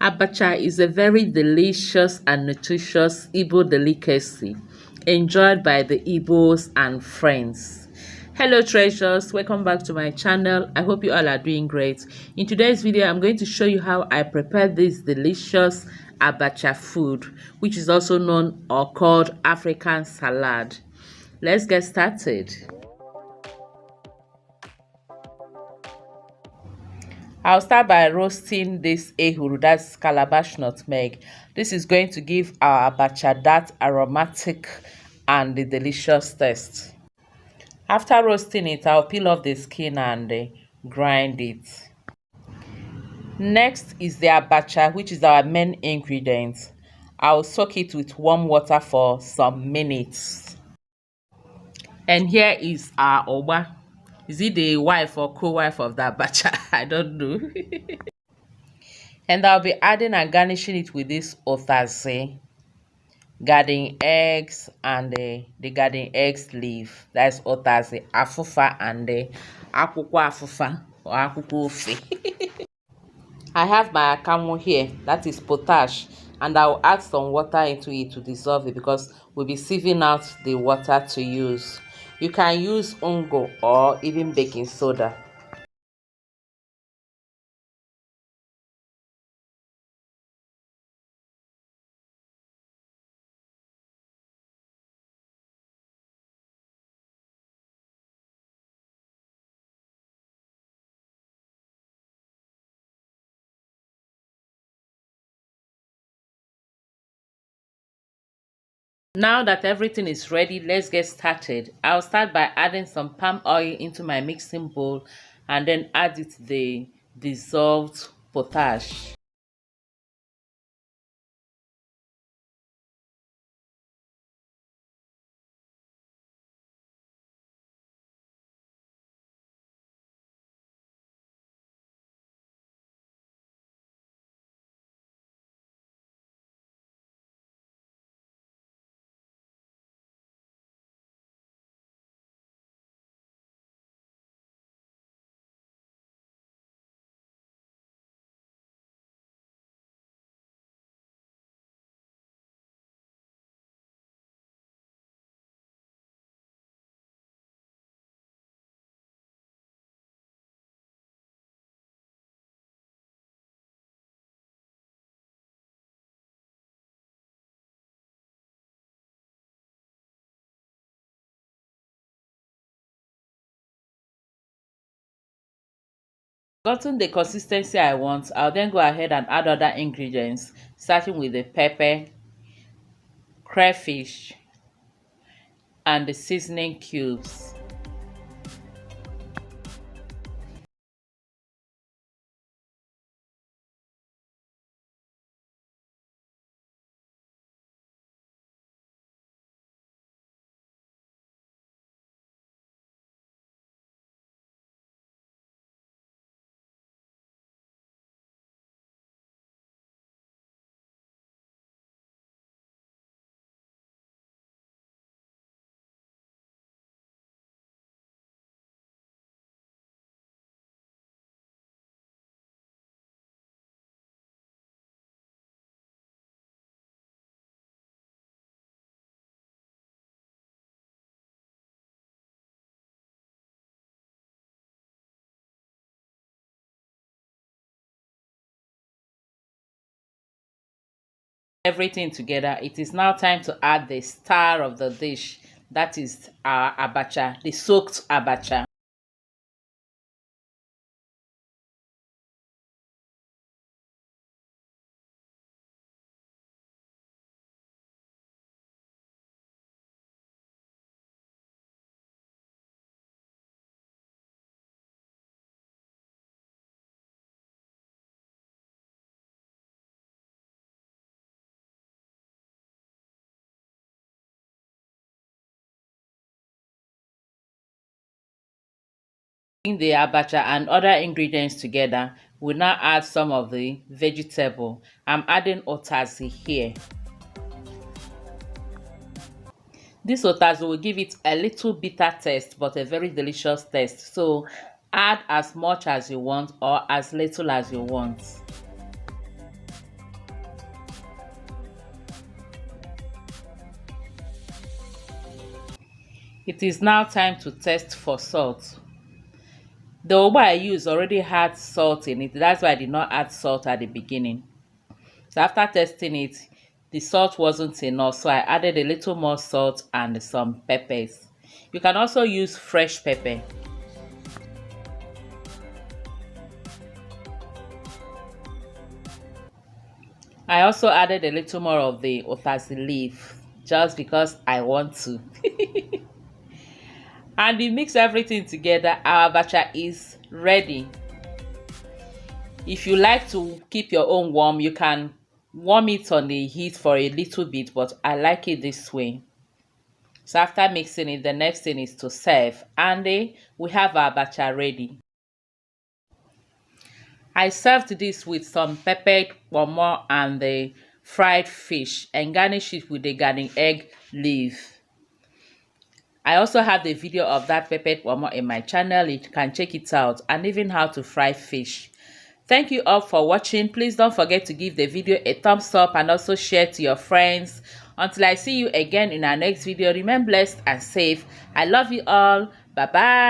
Abacha is a very delicious and nutritious Igbo delicacy enjoyed by the Igbos and friends. Hello treasures, welcome back to my channel. I hope you all are doing great. In today's video, I'm going to show you how I prepare this delicious Abacha food, which is also known or called African salad. Let's get started. I'll start by roasting this ehuru, that's calabash nutmeg. This is going to give our abacha that aromatic and the delicious taste. After roasting it, I'll peel off the skin and grind it. Next is the abacha, which is our main ingredient. I'll soak it with warm water for some minutes. And here is our Ugba. Is it the wife or co-wife of the abacha? I don't know. And I'll be adding and garnishing it with this otaze, garden eggs, and the garden eggs leaf. That's otaze, afufa, and the akwukwo afufa or akwukwo ofe. I have my akamu here, that is potash, and I'll add some water into it to dissolve it because we'll be sieving out the water to use. You can use ungo or even baking soda. Now that everything is ready, let's get started. I'll start by adding some palm oil into my mixing bowl and then add it the dissolved potash. Gotten the consistency I want, I'll then go ahead and add other ingredients, starting with the pepper, crayfish, and the seasoning cubes. Everything together, it is now time to add the star of the dish, that is our abacha, the soaked abacha. The abacha and other ingredients together, we'll now add some of the vegetable. I'm adding otazi here. This otazi will give it a little bitter taste but a very delicious taste, so add as much as you want or as little as you want. It is now time to test for salt. The ugba I used already had salt in it. That's why I did not add salt at the beginning. So after testing it, the salt wasn't enough, so I added a little more salt and some peppers. You can also use fresh pepper. I also added a little more of the utazi leaf just because I want to. And we mix everything together. Our abacha is ready. If you like to keep your own warm, you can warm it on the heat for a little bit, but I like it this way. So after mixing it, the next thing is to serve, and we have our abacha ready. I served this with some peppered pomo and the fried fish and garnish it with the garden egg leaf. I also have the video of that peppered pomo in my channel. You can check it out, and even how to fry fish. Thank you all for watching. Please don't forget to give the video a thumbs up and also share to your friends. Until I see you again in our next video, remain blessed and safe. I love you all. Bye bye.